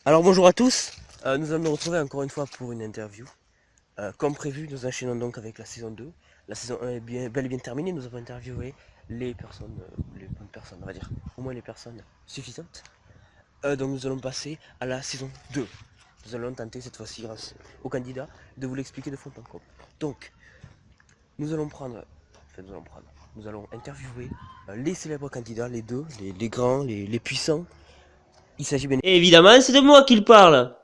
Alors bonjour à tous, nous allons nous retrouver encore une fois pour une interview. Comme prévu, nous enchaînons donc avec la saison 2. La saison 1 est bel et bien terminée, nous avons interviewé les personnes, les bonnes personnes, on va dire, au moins les personnes suffisantes. Donc nous allons passer à la saison 2. Nous allons tenter cette fois-ci, grâce au candidat, de vous l'expliquer de fond en comble. Donc, nous allons prendre, nous allons interviewer les célèbres candidats, les deux, les grands, les puissants. Il s'agit bien Évidemment, c'est de moi qu'il parle.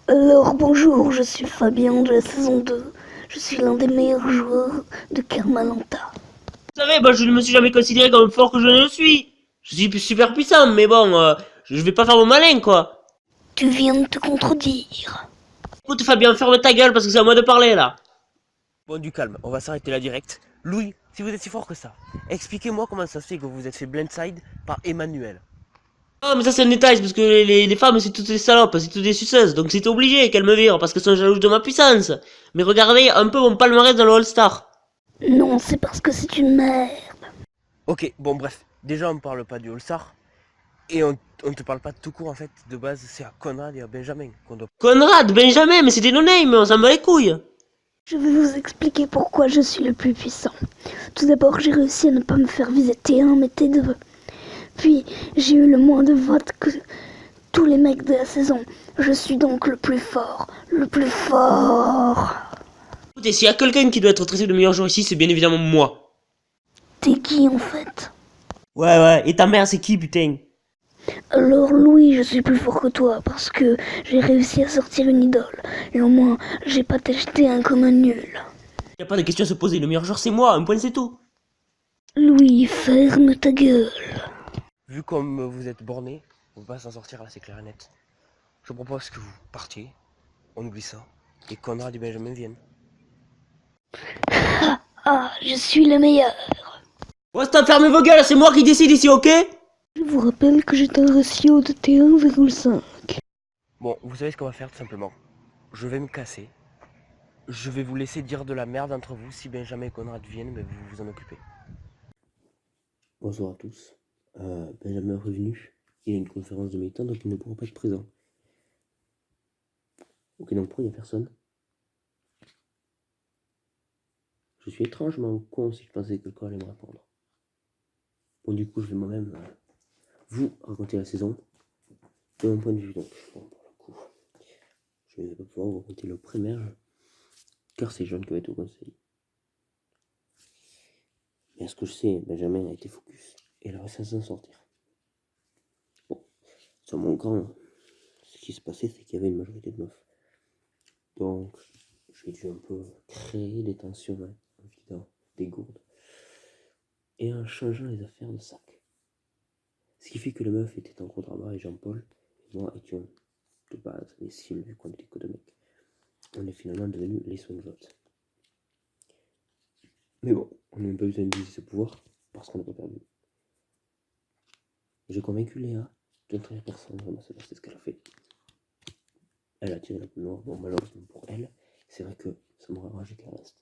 Alors bonjour, je suis Fabien de la saison 2. Je suis l'un des meilleurs joueurs de Karmalanta. Vous savez, moi je ne me suis jamais considéré comme fort que je ne le suis. Je suis super puissant, mais bon, je vais pas faire mon malin, quoi. Tu viens de te contredire. Écoute Fabien, ferme ta gueule parce que c'est à moi de parler, là. bon, du calme, on va s'arrêter là direct. Louis, si vous êtes si fort que ça, expliquez-moi comment ça se fait que vous vous êtes fait blindside par Emmanuel. Non, mais ça c'est un détail, c'est parce que les femmes c'est toutes des salopes, c'est toutes des suceuses, donc c'est obligé qu'elles me virent parce qu'elles sont jalouses de ma puissance. Mais regardez un peu mon palmarès dans le All-Star. Non, c'est parce que c'est une mère. Ok, bon bref, déjà on parle pas du All-Star, et on te parle pas de tout court en fait, de base c'est à Conrad et à Benjamin qu'on doit... Conrad, Benjamin, mais c'est des no-names, on s'en bat les couilles. Je vais vous expliquer pourquoi je suis le plus puissant. Tout d'abord, j'ai réussi à ne pas me faire viser T1 mais T2. Puis, j'ai eu le moins de votes que tous les mecs de la saison. Je suis donc le plus fort. Le plus fort. Écoutez, s'il y a quelqu'un qui doit être traité de meilleur joueur ici, c'est bien évidemment moi. T'es qui en fait? Ouais, et ta mère c'est qui, putain? Alors Louis, je suis plus fort que toi parce que j'ai réussi à sortir une idole. Et au moins, j'ai pas testé un comme un nul. Y a pas de question à se poser, le meilleur joueur c'est moi, un point c'est tout. Louis, ferme ta gueule. Vu comme vous êtes borné, on va pas s'en sortir là, c'est clair et net. Je propose que vous partiez, on oublie ça, et Conrad et Benjamin viennent. Ah, je suis le meilleur. Ouais, stop, fermez vos gueules, c'est moi qui décide ici, ok? Je vous rappelle que j'ai un ratio de T1,5. Bon, vous savez ce qu'on va faire tout simplement. Je vais me casser. Je vais vous laisser dire de la merde entre vous. Si Benjamin et Conrad viennent, mais vous vous en occupez. Bonsoir à tous. Benjamin est revenu. Il a une conférence de militant, donc il ne pourra pas être présent. Ok, donc pourquoi il n'y a personne? Je suis étrangement con si je pensais que le corps allait me répondre. Bon, du coup, je vais moi-même vous raconter la saison de mon point de vue. Donc, bon, pour le coup, je ne vais pas pouvoir vous raconter le pré-merge, car c'est John qui va être au conseil. Mais à ce que je sais, Benjamin a été focus et il a réussi à s'en sortir. Bon, sur mon camp, ce qui se passait, c'est qu'il y avait une majorité de meufs. Donc, j'ai dû un peu créer des tensions en vidant des gourdes et en changeant les affaires de sac. Ce qui fait que les meufs étaient en gros drama et Jean-Paul et moi étions de base les cibles vu qu'on était que deux mecs. On est finalement devenus les swing votes. Mais bon, on n'a même pas besoin d'utiliser ce pouvoir parce qu'on n'a pas perdu. J'ai convaincu Léa de ne trahir personne, vraiment, c'est ce qu'elle a fait. Elle a tiré la plus noire, bon, malheureusement pour elle, c'est vrai que ça m'aurait arrangé qu'elle reste.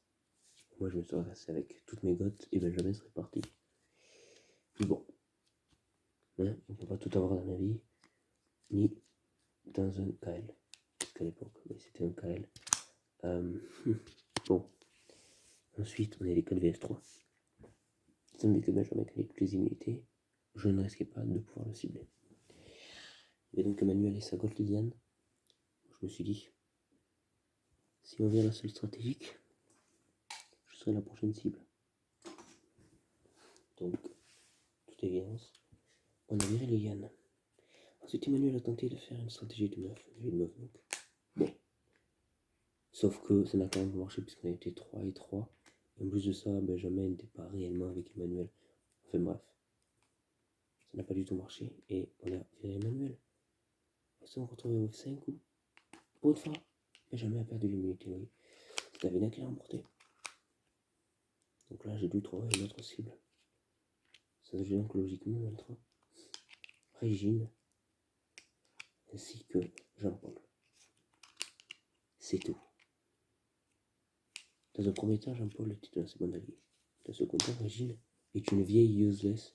Moi, je me serais resté avec toutes mes gottes et Benjamin serait parti. Puis bon, hein, on peut pas tout avoir dans la vie, ni dans un KL. Parce qu'à l'époque, oui, c'était un KL. Bon, ensuite, on est les 4 vs3. Tandis que Benjamin avait toutes les immunités, je ne risquais pas de pouvoir le cibler. Et donc Emmanuel et sa gold Liliane, je me suis dit, si on vient la seule stratégique, je serai la prochaine cible. Donc, toute évidence, on a viré Liliane. Ensuite, Emmanuel a tenté de faire une stratégie de meuf, donc. Bon. Sauf que ça n'a quand même pas marché puisqu'on a été 3 et 3. Et en plus de ça, Benjamin n'était pas réellement avec Emmanuel. Enfin bref. Ça n'a pas du tout marché et on a viré Emmanuel. On s'est retrouvé avec 5 coups. Pour une fois, Benjamin a perdu l'immunité, oui. C'est Davina qui l'a remporté. Donc là, j'ai dû trouver une autre cible. Ça veut dire que logiquement entre Régine ainsi que Jean-Paul. C'est tout. Dans un premier temps, Jean-Paul était un second allié. Dans ce second temps, Régine est une vieille useless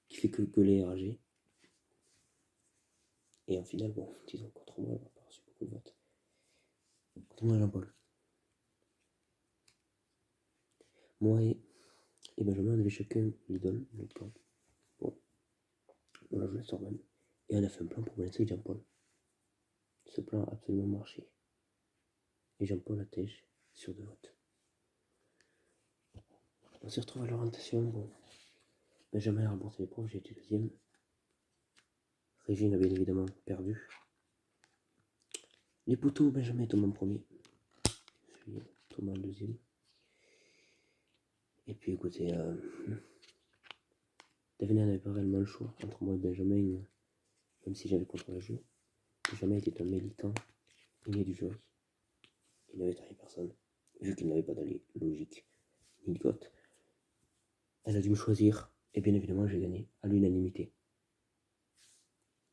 qui fait que les RG. Et en finale, bon, disons, contre moi, elle n'a pas reçu beaucoup de votes. Contre moi, Jean-Paul. Moi et Benjamin, on avait chacun l'idole de notre camp. Bon, on l'a joué le soir même. Et on a fait un plan pour balancer Jean-Paul. Ce plan a absolument marché. Et Jean-Paul attège sur 2 votes. On se retrouve à l'orientation. Bon. Benjamin a remporté l'épreuve, j'ai été deuxième. Régine a bien évidemment perdu. Les poteaux, Benjamin est tombé en premier. Je suis tombé en deuxième. Et puis écoutez, Davina n'avait pas réellement le choix entre moi et Benjamin, même si j'avais contrôlé le jeu. Benjamin était un militant inné du jury. Il n'avait taillé personne, vu qu'il n'avait pas d'aller logique ni de vote. Elle a dû me choisir, et bien évidemment j'ai gagné à l'unanimité.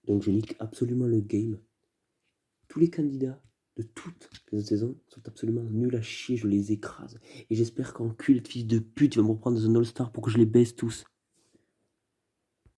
Donc je nique absolument le game. Tous les candidats de toute la saison sont absolument nuls à chier, je les écrase. Et j'espère qu'en cul, fils de pute, tu vas me reprendre dans un All-Star pour que je les baisse tous.